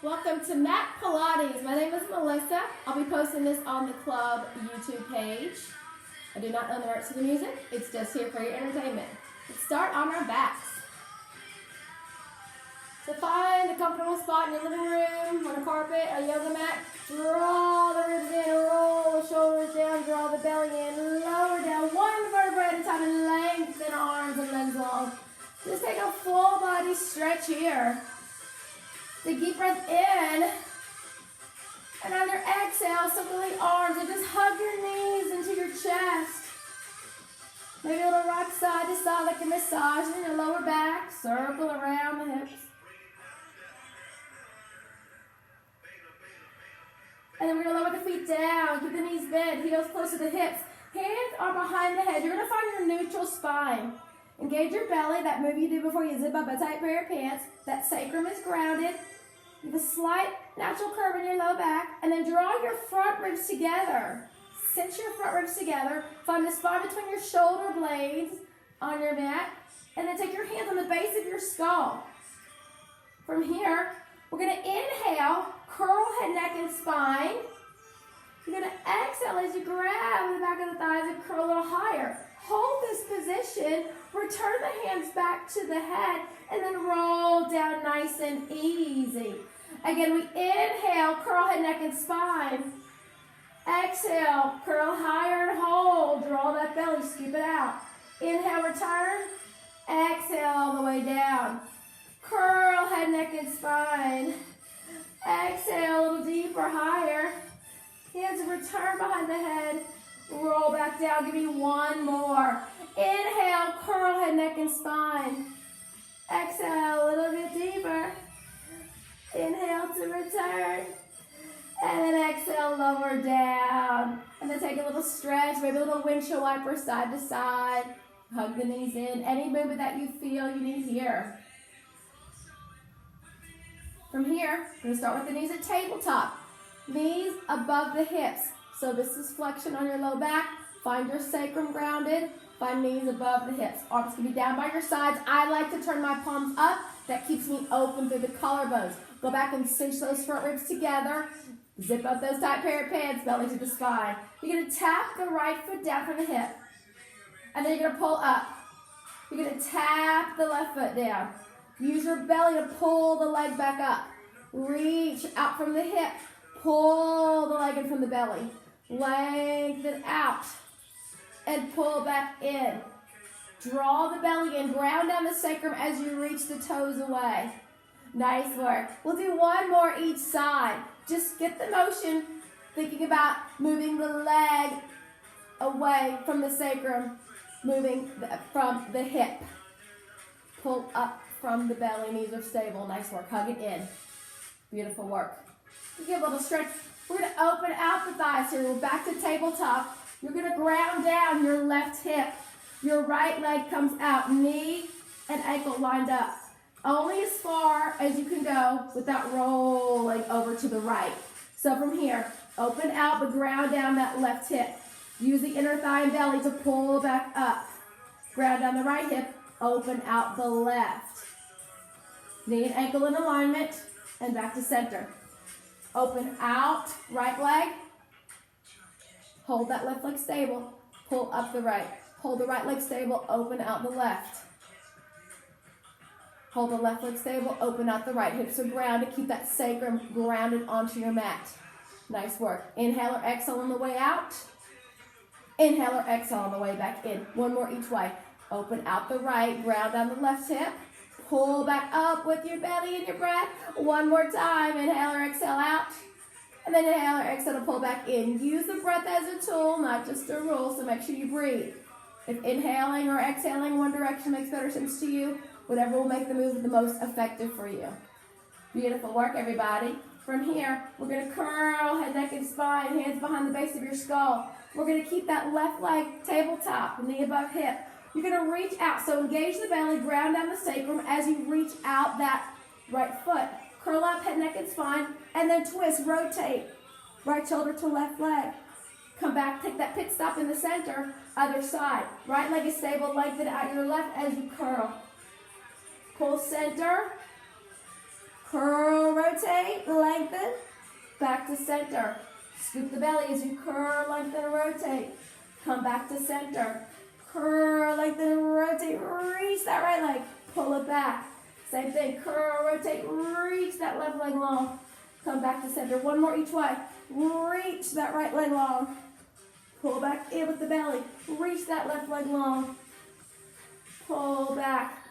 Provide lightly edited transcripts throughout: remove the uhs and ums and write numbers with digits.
Welcome to Mat Pilates. My name is Melissa. I'll be posting this on the club YouTube page. I do not own the rights to the music. It's just here for your entertainment. Let's start on our backs. So find a comfortable spot in your living room, on a carpet, a yoga mat. Draw the ribs in, roll the shoulders down, draw the belly in, lower down one vertebra at a time and lengthen arms and legs long. Just take a full body stretch here. Take a deep breath in. And on your exhale, circle the arms and just hug your knees into your chest. Maybe a little rock side to side like a massage in your lower back. Circle around the hips. And then we're going to lower the feet down. Keep the knees bent, heels close to the hips. Hands are behind the head. You're going to find your neutral spine. Engage your belly, that move you do before you zip up a tight pair of pants. That sacrum is grounded. You have a slight natural curve in your low back. And then draw your front ribs together. Cinch your front ribs together. Find the spot between your shoulder blades on your mat. And then take your hands on the base of your skull. From here, we're going to inhale, curl head, neck, and spine. You're going to exhale as you grab the back of the thighs and curl a little higher. Hold this position, return the hands back to the head, and then roll down nice and easy. Again, we inhale, curl head, neck, and spine. Exhale, curl higher and hold. Draw that belly, scoop it out. Inhale, return. Exhale all the way down. Curl head, neck, and spine. Exhale, a little deeper, higher. Hands return behind the head. Roll back down. Give me one more. Inhale, curl head, neck, and spine. Exhale, a little bit deeper. Inhale to return. And then exhale, lower down. And then take a little stretch, maybe a little windshield wiper side to side. Hug the knees in. Any movement that you feel you need here. From here, we're going to start with the knees at tabletop. Knees above the hips. So this is flexion on your low back. Find your sacrum grounded. Find knees above the hips. Arms can be down by your sides. I like to turn my palms up. That keeps me open through the collarbones. Go back and cinch those front ribs together. Zip up those tight pair of pants, belly to the spine. You're going to tap the right foot down from the hip. And then you're going to pull up. You're going to tap the left foot down. Use your belly to pull the leg back up. Reach out from the hip. Pull the leg in from the belly. Lengthen out. And pull back in. Draw the belly in. Ground down the sacrum as you reach the toes away. Nice work. We'll do one more each side. Just get the motion. Thinking about moving the leg away from the sacrum. Moving from the hip. Pull up from the belly. Knees are stable. Nice work. Hug it in. Beautiful work. You give a little stretch. We're going to open out the thighs here. We're back to tabletop. You're going to ground down your left hip. Your right leg comes out. Knee and ankle lined up. Only as far as you can go without rolling over to the right. So from here, open out but ground down that left hip. Use the inner thigh and belly to pull back up. Ground down the right hip. Open out the left. Knee and ankle in alignment. And back to center. Open out, right leg. Hold that left leg stable. Pull up the right. Hold the right leg stable, open out the left. Hold the left leg stable, open out the right. Hips are grounded, keep that sacrum grounded onto your mat. Nice work. Inhale or exhale on the way out. Inhale or exhale on the way back in. One more each way. Open out the right, ground down the left hip. Pull back up with your belly and your breath. One more time. Inhale or exhale out. And then inhale or exhale to pull back in. Use the breath as a tool, not just a rule, so make sure you breathe. If inhaling or exhaling one direction makes better sense to you, whatever will make the move the most effective for you. Beautiful work, everybody. From here, we're going to curl head, neck, and spine, hands behind the base of your skull. We're going to keep that left leg tabletop, knee above hip. You're going to reach out. So engage the belly, ground down the sacrum as you reach out that right foot. Curl up, head, neck, and spine, and then twist, rotate. Right shoulder to left leg. Come back, take that pit stop in the center, other side. Right leg is stable, lengthen out your left as you curl. Pull center, curl, rotate. rotate, lengthen, back to center. Scoop the belly as you curl, lengthen, and rotate. Come back to center. Curl, lengthen, and rotate. Reach that right leg. Pull it back. Same thing. Curl, rotate. Reach that left leg long. Come back to center. One more each way. Reach that right leg long. Pull back in with the belly. Reach that left leg long. Pull back.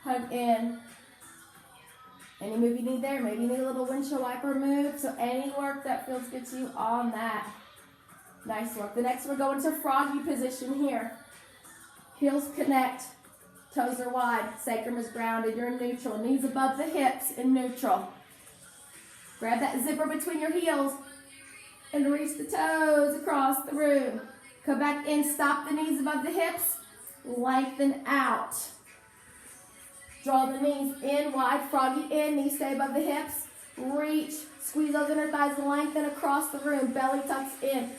Hug in. Any move you need there. Maybe you need a little windshield wiper move. So any work that feels good to you on that. Nice work. The next we're going to froggy position here. Heels connect. Toes are wide. Sacrum is grounded. You're in neutral. Knees above the hips in neutral. Grab that zipper between your heels and reach the toes across the room. Come back in. Stop the knees above the hips. Lengthen out. Draw the knees in wide. Froggy in. Knees stay above the hips. Reach. Squeeze those inner thighs. Lengthen across the room. Belly tucks in.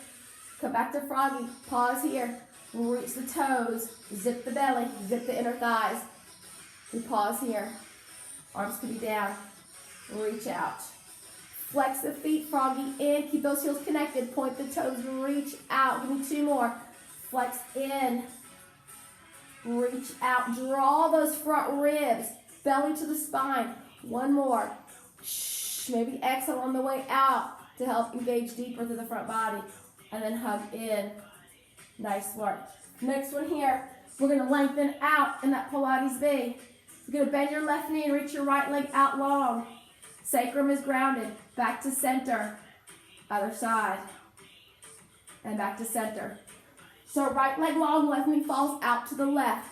Come back to froggy. Pause here. Reach the toes. Zip the belly. Zip the inner thighs. We pause here. Arms can be down. Reach out. Flex the feet. Froggy in. Keep those heels connected. Point the toes. Reach out. Give me two more. Flex in. Reach out. Draw those front ribs. Belly to the spine. One more. Maybe exhale on the way out to help engage deeper through the front body. And then hug in. Nice work. Next one here. We're going to lengthen out in that Pilates B. You're going to bend your left knee and reach your right leg out long. Sacrum is grounded. Back to center. Other side. And back to center. So right leg long, left knee falls out to the left.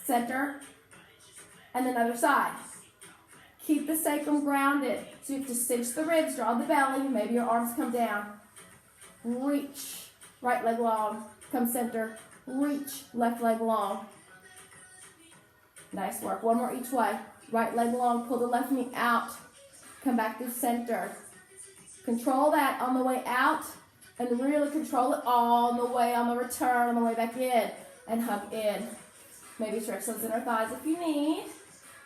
Center. And then other side. Keep the sacrum grounded. So you have to cinch the ribs, draw the belly. Maybe your arms come down. Reach. Right leg long. Come center. Reach. Left leg long. Nice work. One more each way. Right leg long. Pull the left knee out. Come back to center. Control that on the way out. And really control it on the way, on the return, on the way back in. And hug in. Maybe stretch those inner thighs if you need.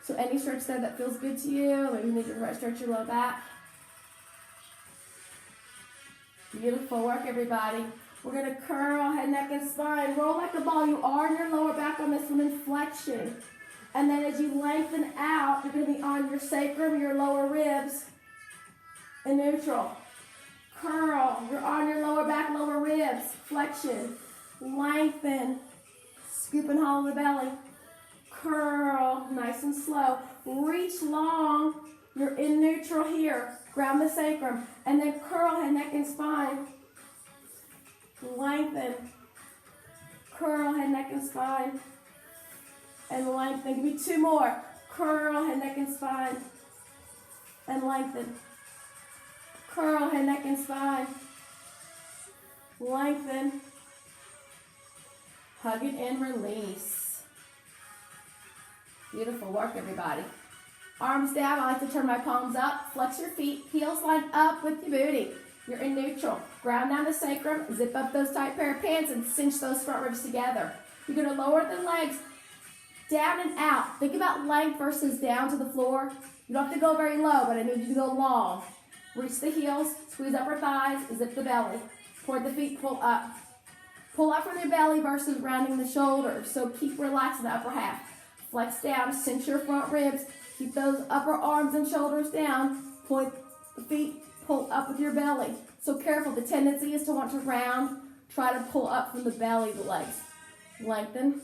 So any stretch there that feels good to you. Maybe you need to stretch your low back. Beautiful work, everybody. We're going to curl head, neck, and spine. Roll like a ball. You are on your lower back on this one in flexion. And then as you lengthen out, you're going to be on your sacrum, your lower ribs, in neutral. Curl. You're on your lower back, lower ribs. Flexion. Lengthen. Scoop and hollow the belly. Curl. Nice and slow. Reach long. You're in neutral here. Ground the sacrum. And then curl head, neck, and spine. Lengthen. Curl head, neck, and spine. And lengthen. Give me two more. Curl head, neck, and spine. And lengthen. Curl head, neck, and spine. Lengthen. Hug it and release. Beautiful work, everybody. Arms down. I like to turn my palms up. Flex your feet. Heels line up with your booty. You're in neutral. Ground down the sacrum. Zip up those tight pair of pants and cinch those front ribs together. You're going to lower the legs down and out. Think about length versus down to the floor. You don't have to go very low, but I need you to go long. Reach the heels. Squeeze upper thighs. Zip the belly. Point the feet. Pull up. Pull up from your belly versus rounding the shoulders. So keep relaxed in the upper half. Flex down. Cinch your front ribs. Keep those upper arms and shoulders down. Point the feet, pull up with your belly. So careful, the tendency is to want to round. Try to pull up from the belly, the legs. Lengthen.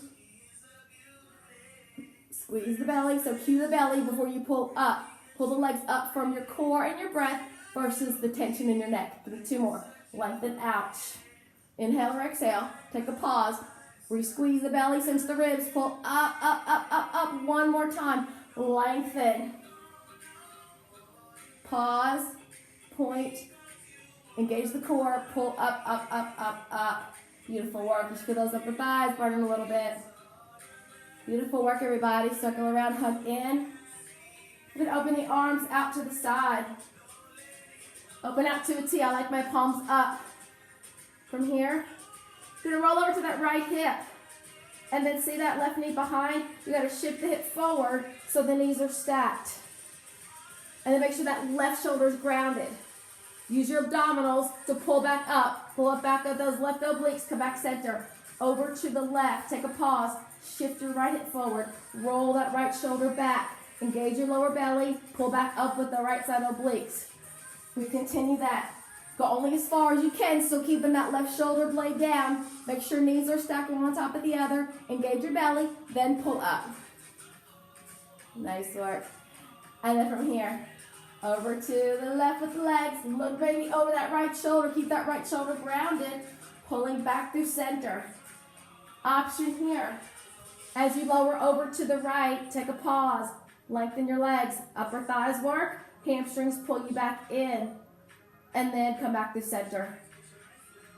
Squeeze the belly, so cue the belly before you pull up. Pull the legs up from your core and your breath versus the tension in your neck. Two more. Lengthen out. Inhale or exhale. Take a pause. Re-squeeze the belly, cinch the ribs. Pull up, up, up, up, up. One more time. Lengthen. Pause. Point. Engage the core. Pull up, up, up, up, up. Beautiful work. Just feel those upper thighs burning a little bit. Beautiful work, everybody. Circle around, hug in. You can open the arms out to the side. Open out to a T. I like my palms up. From here, you're going to roll over to that right hip. And then see that left knee behind? You got to shift the hip forward so the knees are stacked. And then make sure that left shoulder is grounded. Use your abdominals to pull back up. Pull up back up those left obliques. Come back center. Over to the left. Take a pause. Shift your right hip forward. Roll that right shoulder back. Engage your lower belly. Pull back up with the right side obliques. We continue that. Go only as far as you can, still keeping that left shoulder blade down. Make sure knees are stacked one on top of the other. Engage your belly, then pull up. Nice work. And then from here, over to the left with the legs. Look, baby, over that right shoulder. Keep that right shoulder grounded. Pulling back through center. Option here. As you lower over to the right, take a pause. Lengthen your legs. Upper thighs work. Hamstrings pull you back in. And then come back through center.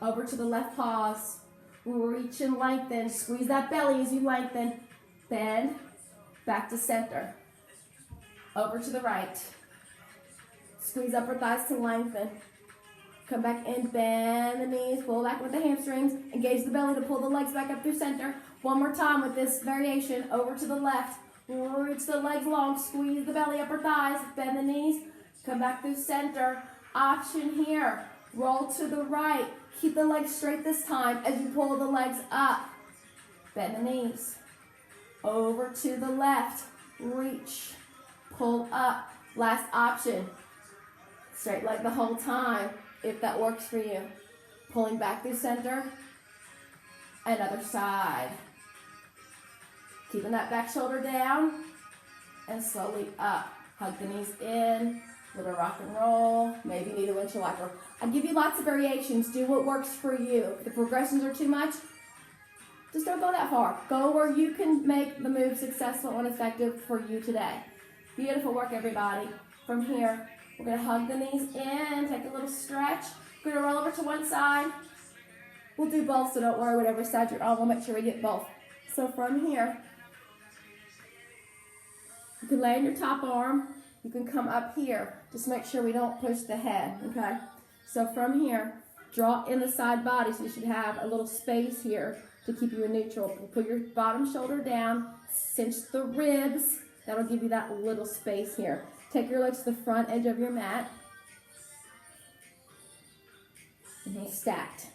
Over to the left, pause. Reach and lengthen. Squeeze that belly as you lengthen. Bend. Back to center. Over to the right. Squeeze upper thighs to lengthen. Come back in, bend the knees, pull back with the hamstrings. Engage the belly to pull the legs back up through center. One more time with this variation. Over to the left. Reach the legs long. Squeeze the belly, upper thighs. Bend the knees. Come back through center. Option here. Roll to the right. Keep the legs straight this time as you pull the legs up. Bend the knees. Over to the left. Reach. Pull up. Last option. Straight leg the whole time, if that works for you. Pulling back through center. And other side. Keeping that back shoulder down. And slowly up. Hug the knees in. Little rock and roll. Maybe need a windshield wiper. I'll give you lots of variations. Do what works for you. If the progressions are too much, just don't go that far. Go where you can make the move successful and effective for you today. Beautiful work, everybody. From here, we're going to hug the knees in, take a little stretch. We're going to roll over to one side. We'll do both, so don't worry, whatever side you're on, we'll make sure we get both. So from here, you can lay on your top arm. You can come up here. Just make sure we don't push the head, okay? So from here, draw in the side body, so you should have a little space here to keep you in neutral. Put your bottom shoulder down, cinch the ribs. That'll give you that little space here. Take your legs to the front edge of your mat. And stacked.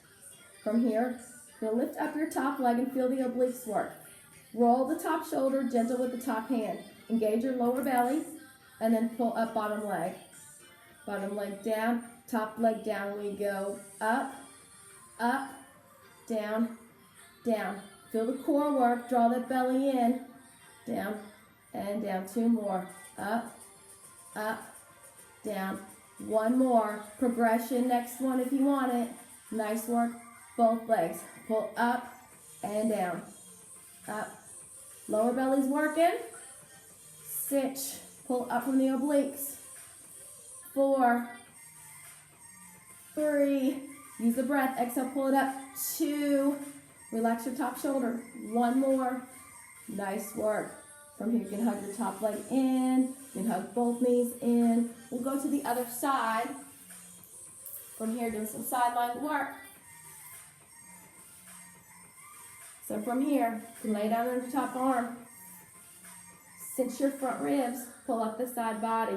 From here, you'll lift up your top leg and feel the obliques work. Roll the top shoulder, gentle with the top hand. Engage your lower belly, and then pull up bottom leg. Bottom leg down, top leg down. We go up, up, down, down. Feel the core work, draw that belly in, down, and down. Two more, up, down. One more, progression, next one if you want it. Nice work, both legs. Pull up and down, up. Lower belly's working. Cinch, pull up from the obliques. 4, 3, use the breath, exhale, pull it up. 2, relax your top shoulder. 1 more, nice work. From here, you can hug your top leg in, you can hug both knees in. We'll go to the other side. From here, doing some sideline work. So from here, you can lay down on your top arm. Cinch your front ribs, pull up the side body.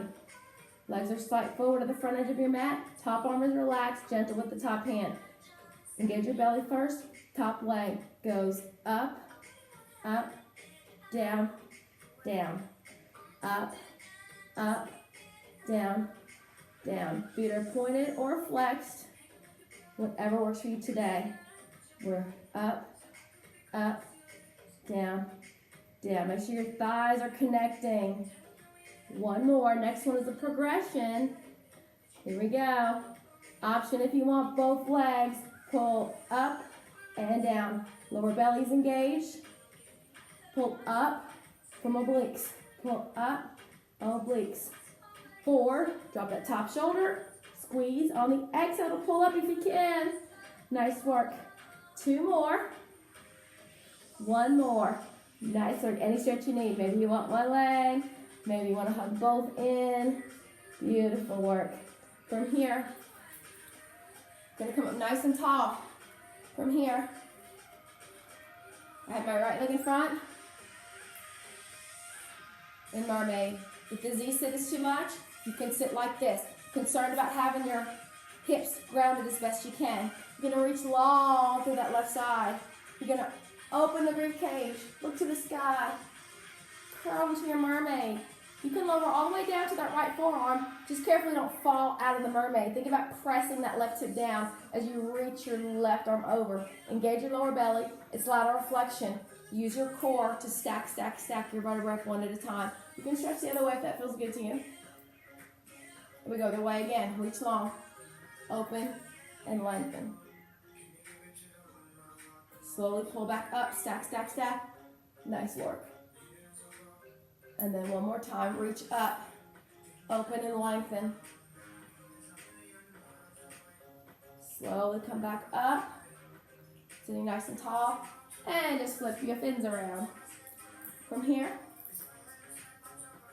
Legs are slight forward to the front edge of your mat. Top arm is relaxed, gentle with the top hand. Engage your belly first. Top leg goes up, up, down, down, up, up, down, down. Feet are pointed or flexed, whatever works for you today. We're up, up, down, down. Make sure your thighs are connecting. 1 more. Next one is a progression. Here we go. Option if you want both legs. Pull up and down. Lower belly's engaged. Pull up from obliques. Pull up, obliques. 4, drop that top shoulder. Squeeze on the exhale to pull up if you can. Nice work. 2 more. 1 more. Nice work. Any stretch you need. Maybe you want one leg. Maybe you want to hug both in. Beautiful work. From here, going to come up nice and tall. From here, I have my right leg in front. In mermaid. If the Z sit is too much, You can sit like this. Concerned about having your hips grounded as best you can. You're going to reach long through that left side. You're going to open the rib cage. Look to the sky. Curl into your mermaid. You can lower all the way down to that right forearm. Just carefully don't fall out of the mermaid. Think about pressing that left hip down as you reach your left arm over. Engage your lower belly. It's lateral flexion. Use your core to stack your vertebrae one at a time. You can stretch the other way if that feels good to you. Here we go, the way again. Reach long. Open and lengthen. Slowly pull back up. Stack. Nice work. And then one more time, reach up, open and lengthen. Slowly come back up, sitting nice and tall, and just flip your fins around. From here,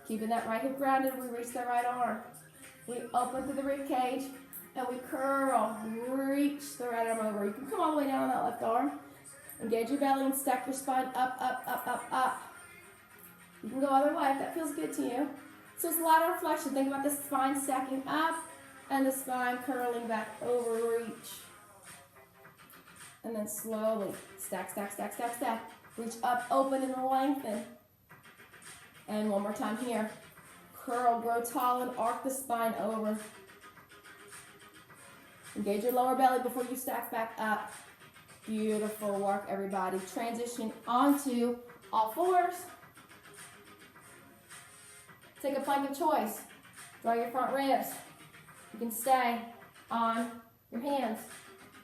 keeping that right hip grounded, we reach the right arm. We open through the rib cage, and we curl, reach the right arm over. You can come all the way down on that left arm. Engage your belly and stack your spine up. You can go other way if that feels good to you. So it's lateral flexion. Think about the spine stacking up and the spine curling back over, reach. And then slowly stack. Reach up, open, and lengthen. And one more time here. Curl, grow tall, and arc the spine over. Engage your lower belly before you stack back up. Beautiful work, everybody. Transition onto all fours. Take a plank of choice. Draw your front ribs. You can stay on your hands,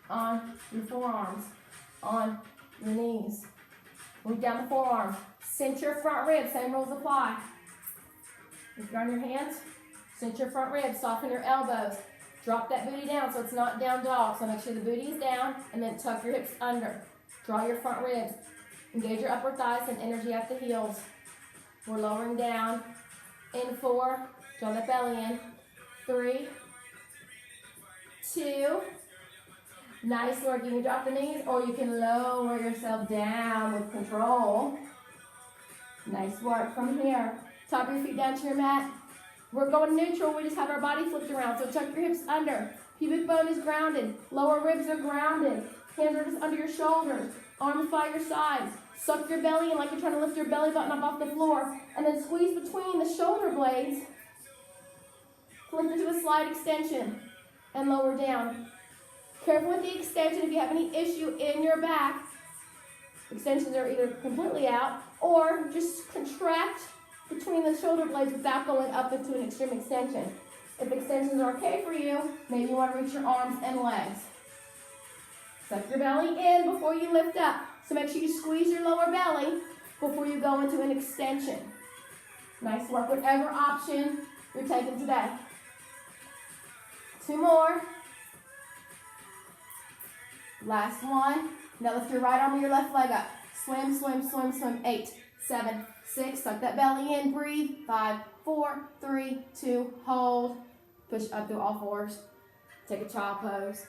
on your forearms, on your knees. Move down the forearm. Cinch your front ribs. Same rules apply. If you're on your hands, cinch your front ribs. Soften your elbows. Drop that booty down so it's not down dog. So make sure the booty is down and then tuck your hips under. Draw your front ribs. Engage your upper thighs and energy at the heels. We're lowering down. In 4, draw that belly in. 3, 2, nice work. You can drop the knees or you can lower yourself down with control. Nice work. From here, top of your feet down to your mat. We're going neutral. We just have our body flipped around. So tuck your hips under. Pubic bone is grounded. Lower ribs are grounded. Hands are just under your shoulders. Arms by your sides. Suck your belly in like you're trying to lift your belly button up off the floor. And then squeeze between the shoulder blades. Flip into a slight extension. And lower down. Careful with the extension if you have any issue in your back. Extensions are either completely out or just contract between the shoulder blades without going up into an extreme extension. If extensions are okay for you, maybe you want to reach your arms and legs. Suck your belly in before you lift up. So make sure you squeeze your lower belly before you go into an extension. Nice work, whatever option you're taking today. 2 more. Last one. Now lift your right arm or your left leg up. Swim. 8, 7, 6. Suck that belly in. Breathe. 5, 4, 3, 2. Hold. Push up through all fours. Take a child pose.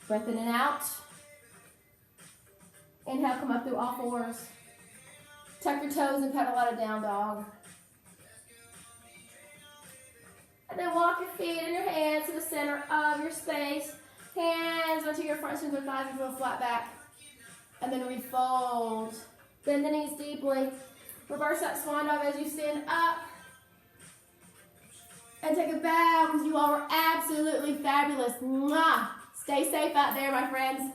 Breath in and out. Inhale, come up through all fours. Tuck your toes and pedal out of down dog. And then walk your feet and your hands to the center of your space. Hands onto your front shins or thighs and go flat back. And then refold. Bend the knees deeply. Reverse that swan dog as you stand up. And take a bow because you all were absolutely fabulous. Mwah! Stay safe out there, my friends.